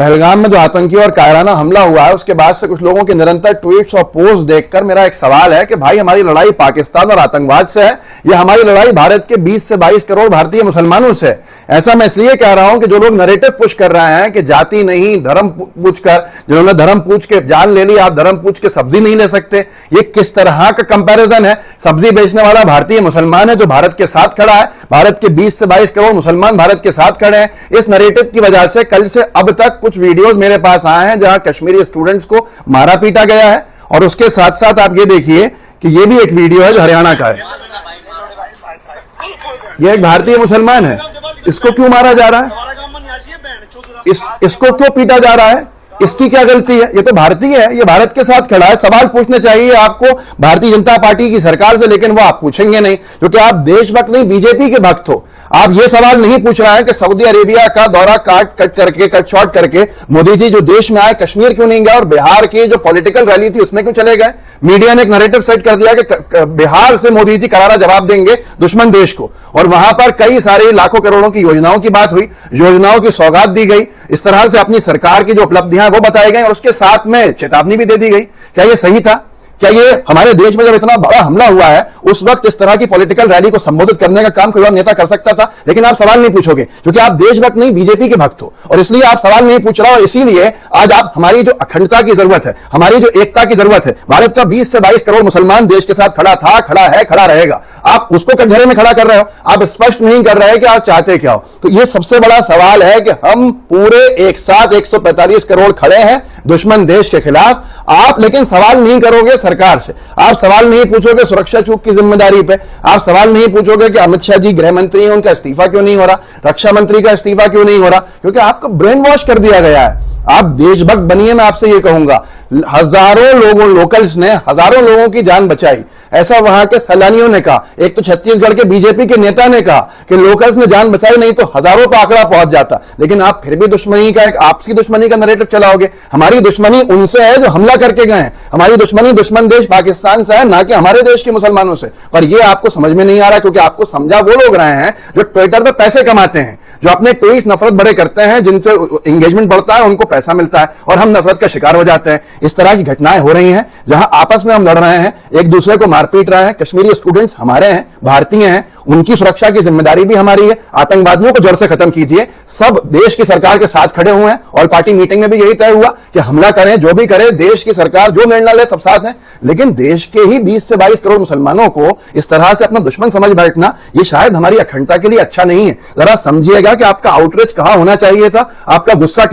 पहलगाम में जो आतंकी और कायराना हमला हुआ है उसके बाद से कुछ लोगों के निरंतर ट्वीट्स और पोस्ट देखकर मेरा एक सवाल है कि भाई हमारी लड़ाई पाकिस्तान और आतंकवाद से है या हमारी लड़ाई भारत के 20 से 22 करोड़ भारतीय मुसलमानों से है। ऐसा मैं इसलिए कह रहा हूं कि जो लोग नैरेटिव पुश कर रहे हैं कि जाति नहीं धर्म पूछकर, जिन्होंने धर्म पूछ के जान ले ली, आप धर्म पूछ के सब्जी नहीं ले सकते, ये किस तरह का कंपैरिजन है। सब्जी बेचने वाला भारतीय मुसलमान है जो भारत के साथ खड़ा है, भारत के 20 से 22 करोड़ मुसलमान भारत के साथ खड़े हैं। इस नैरेटिव की वजह से कल से अब तक कुछ वीडियोस मेरे पास आए हैं जहां कश्मीरी स्टूडेंट्स को मारा पीटा गया है, और उसके साथ साथ आप ये देखिए कि ये भी एक वीडियो है जो हरियाणा का है। ये एक भारतीय मुसलमान है, इसको क्यों मारा जा रहा है, इसको क्यों पीटा जा रहा है, इसकी क्या गलती है? ये तो भारतीय है, ये भारत के साथ खड़ा है। सवाल पूछने चाहिए आपको भारतीय जनता पार्टी की सरकार से, लेकिन वो आप पूछेंगे नहीं क्योंकि आप देशभक्त नहीं बीजेपी के भक्त हो। आप ये सवाल नहीं पूछ रहे हैं कि सऊदी अरेबिया का दौरा कट शॉर्ट करके मोदी जी जो देश में आए कश्मीर क्यों नहीं गए, और बिहार की जो पॉलिटिकल रैली थी उसमें क्यों चले गए। मीडिया ने एक नैरेटिव सेट कर दिया कि बिहार से मोदी जी करारा जवाब देंगे दुश्मन देश को, और वहां पर कई सारे लाखों करोड़ों की योजनाओं की बात हुई, योजनाओं की सौगात दी गई, इस तरह से अपनी सरकार की जो उपलब्धियां वो बताई गई और उसके साथ में चेतावनी भी दे दी गई। क्या ये सही था? क्या ये हमारे देश में जब इतना बड़ा हमला हुआ है उस वक्त इस तरह की पॉलिटिकल रैली को संबोधित करने का काम कोई और नेता कर सकता था? लेकिन आप सवाल नहीं पूछोगे क्योंकि आप देशभक्त नहीं बीजेपी के भक्त हो, और इसलिए आप सवाल नहीं पूछ रहे हो। इसीलिए आज आप हमारी जो अखंडता की जरूरत है, हमारी जो एकता की जरूरत है, भारत का 20 से 22 करोड़ मुसलमान देश के साथ खड़ा था, खड़ा है, खड़ा रहेगा, आप उसको कटघरे में खड़ा कर रहे हो। आप स्पष्ट नहीं कर रहे कि आप चाहते क्या हो। तो यह सबसे बड़ा सवाल है कि हम पूरे एक साथ 145 करोड़ खड़े हैं दुश्मन देश के खिलाफ, आप लेकिन सवाल नहीं करोगे सरकार से, आप सवाल नहीं पूछोगे सुरक्षा चूक की जिम्मेदारी पे, आप सवाल नहीं पूछोगे कि अमित शाह जी गृह मंत्री हैं, उनका इस्तीफा क्यों नहीं हो रहा, रक्षा मंत्री का इस्तीफा क्यों नहीं हो रहा, क्योंकि आपको ब्रेन वॉश कर दिया गया है। आप देशभक्त बनिए, मैं आपसे ये कहूंगा। हजारों लोगों लोकल्स ने हजारों लोगों की जान बचाई, ऐसा वहां के सैलानियों ने कहा। एक तो छत्तीसगढ़ के बीजेपी के नेता ने कहा कि लोकल्स ने जान बचाई, नहीं तो हजारों का आंकड़ा पहुंच जाता। लेकिन आप फिर भी दुश्मनी का, एक आपसी दुश्मनी का नैरेटिव चलाओगे। हमारी दुश्मनी उनसे है जो हमला करके गए हैं, हमारी दुश्मनी दुश्मन देश पाकिस्तान से है, ना कि हमारे देश के मुसलमानों से। पर यह आपको समझ में नहीं आ रहा क्योंकि आपको समझा वो लोग रहे हैं जो ट्विटर पर पैसे कमाते हैं, जो अपने ट्वीट नफरत बड़े करते हैं, जिनसे एंगेजमेंट बढ़ता है, उनको पैसा मिलता है और हम नफरत का शिकार हो जाते हैं। इस तरह की घटनाएं हो रही हैं जहां आपस में हम लड़ रहे हैं, एक दूसरे को मारपीट रहे हैं। कश्मीरी स्टूडेंट्स हमारे हैं, भारतीय हैं, उनकी सुरक्षा की जिम्मेदारी भी हमारी है। आतंकवादियों को जड़ से खत्म कीजिए। सब देश की सरकार के साथ खड़े हुए हैं, ऑल पार्टी मीटिंग में भी यही तय हुआ कि हमला करें, जो भी करे, देश की सरकार जो निर्णय ले सब साथ है। लेकिन देश के ही 20 से 22 करोड़ मुसलमानों को इस तरह से अपना दुश्मन समझ बैठना, यह शायद हमारी अखंडता के लिए अच्छा नहीं है। जरा समझिएगा कि आपका आउटरीच कहां होना चाहिए था, आपका गुस्सा